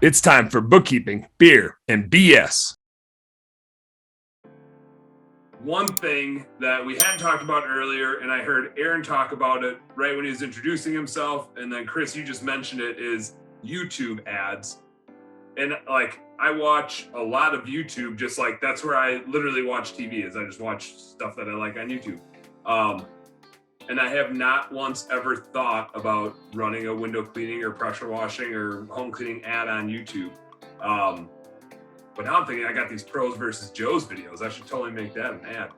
It's time for bookkeeping, beer, and BS. One thing that we hadn't talked about earlier, and I heard Aaron talk about it right when he was introducing himself, and then Chris, you just mentioned it, is YouTube ads. And like, I watch a lot of YouTube, just like that's where I literally watch TV, is I just watch stuff that I like on YouTube. And I have not once ever thought about running a window cleaning or pressure washing or home cleaning ad on YouTube. But now I'm thinking I got these pros versus Joes videos. I should totally make that an ad.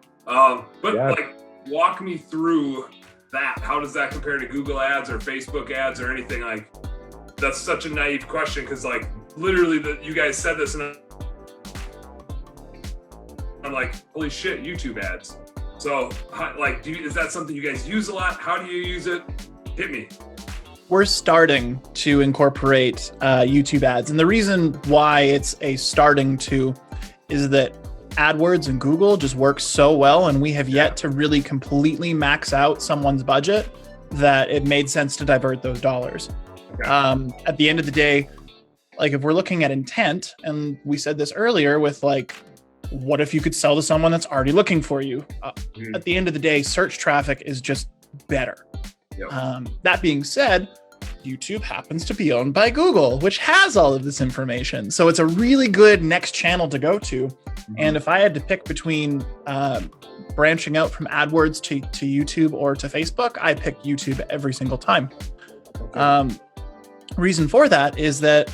Like, walk me through that. How does that compare to Google ads or Facebook ads or anything? Like, that's such a naive question because, like, literally, you guys said this, and I'm like, holy shit, YouTube ads. So, like, is that something you guys use a lot? How do you use it? Hit me. We're starting to incorporate YouTube ads. And the reason why it's a starting to is that AdWords and Google just work so well. And we have yet to really completely max out someone's budget that it made sense to divert those dollars. Okay. At the end of the day, like if we're looking at intent, and we said this earlier with like, what if you could sell to someone that's already looking for you? At the end of the day, search traffic is just better. Yep. That being said, YouTube happens to be owned by Google, which has all of this information. So it's a really good next channel to go to. Mm-hmm. And if I had to pick between branching out from AdWords to YouTube or to Facebook, I pick YouTube every single time. Okay. Reason for that is that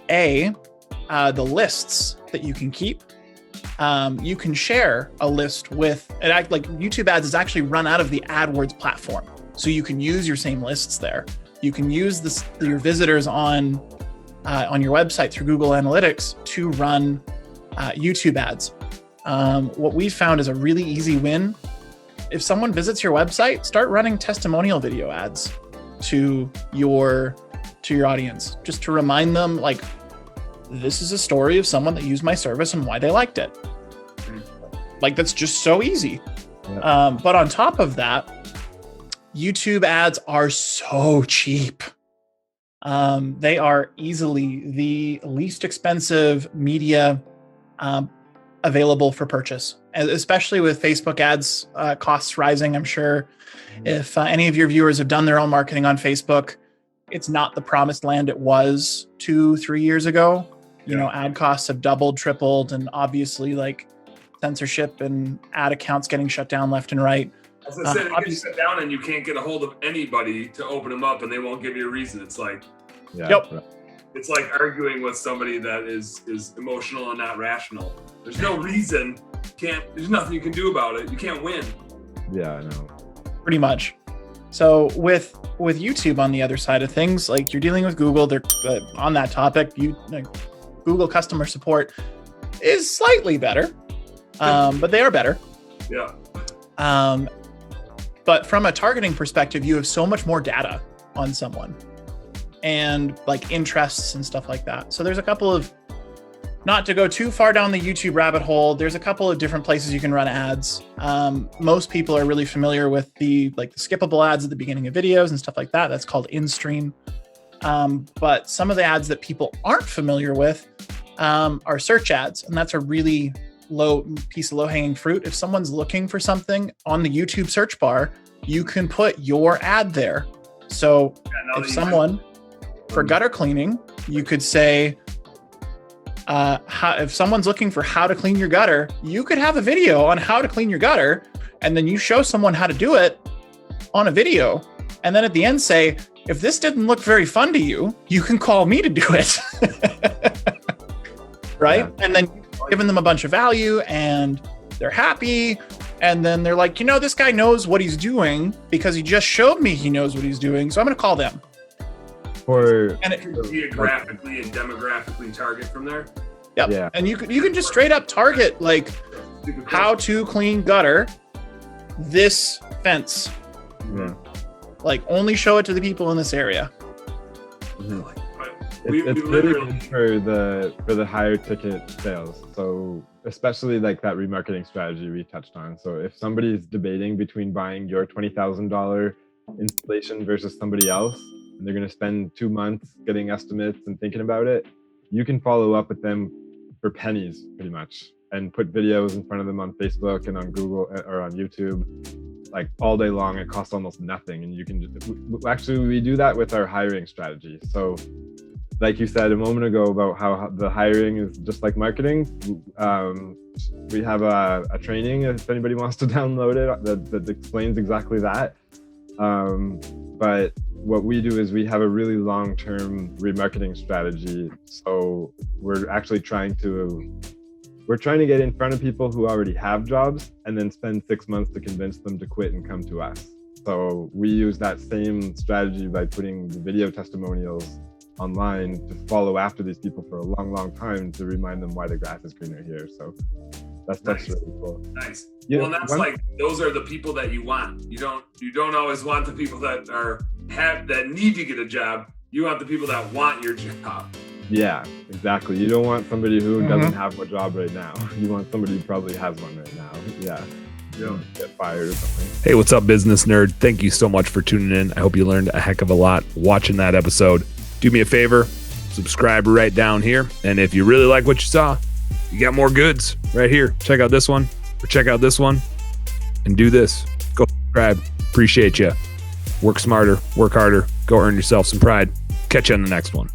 the lists that you can keep, you can share a list with, like YouTube ads is actually run out of the AdWords platform. So you can use your same lists there. You can use your visitors on your website through Google Analytics to run YouTube ads. What we found is a really easy win. If someone visits your website, start running testimonial video ads to your audience, just to remind them, like, this is a story of someone that used my service and why they liked it. Like, that's just so easy. Yeah. But on top of that, YouTube ads are so cheap. They are easily the least expensive media available for purchase, especially with Facebook ads costs rising. I'm sure if any of your viewers have done their own marketing on Facebook, it's not the promised land it was 2-3 years ago. You know, ad costs have doubled, tripled, and obviously like censorship and ad accounts getting shut down left and right. As I said, you sit down and you can't get a hold of anybody to open them up, and they won't give you a reason. It's like, it's like arguing with somebody that is emotional and not rational. There's no reason. There's nothing you can do about it. You can't win. Yeah, I know. Pretty much. So with YouTube on the other side of things, like you're dealing with Google, they're on that topic. Google customer support is slightly better, but they are better. Yeah. But from a targeting perspective, you have so much more data on someone and like interests and stuff like that. So there's a couple of, not to go too far down the YouTube rabbit hole, there's a couple of different places you can run ads. Most people are really familiar with the skippable ads at the beginning of videos and stuff like that. That's called in-stream. But some of the ads that people aren't familiar with are search ads. And that's a really low piece of low-hanging fruit. If someone's looking for something on the YouTube search bar, you can put your ad there. So if someone, for gutter cleaning, you could say, if someone's looking for how to clean your gutter, you could have a video on how to clean your gutter, and then you show someone how to do it on a video. And then at the end say, if this didn't look very fun to you, you can call me to do it. Right? Yeah. And then giving them a bunch of value and they're happy. And then they're like, this guy knows what he's doing because he just showed me he knows what he's doing. So I'm going to call them. And geographically and demographically target from there. Yep. Yeah. And you can just straight up target like how to clean gutter, this fence. Yeah. Like only show it to the people in this area. Mm-hmm. It's really good for the higher ticket sales. So especially like that remarketing strategy we touched on. So if somebody is debating between buying your $20,000 installation versus somebody else, and they're going to spend 2 months getting estimates and thinking about it, you can follow up with them for pennies pretty much, and put videos in front of them on Facebook and on Google or on YouTube, like all day long. It costs almost nothing. And you can actually, we do that with our hiring strategy. So like you said a moment ago about how the hiring is just like marketing, we have a training, if anybody wants to download it, that explains exactly that. But what we do is we have a really long-term remarketing strategy. So we're actually trying to get in front of people who already have jobs and then spend 6 months to convince them to quit and come to us. So we use that same strategy by putting the video testimonials online to follow after these people for a long, long time to remind them why the grass is greener here. So that's Nice. really cool. Nice. Yeah, Well, and that's like, those are the people that you want. You don't always want the people that that need to get a job. You want the people that want your job. Yeah, exactly. You don't want somebody who doesn't have a job right now. You want somebody who probably has one right now. Yeah. Get fired or something. Hey, what's up, business nerd? Thank you so much for tuning in. I hope you learned a heck of a lot watching that episode. Do me a favor, subscribe right down here. And if you really like what you saw, you got more goods right here. Check out this one or check out this one and do this. Go subscribe. Appreciate you. Work smarter, work harder, go earn yourself some pride. Catch you on the next one.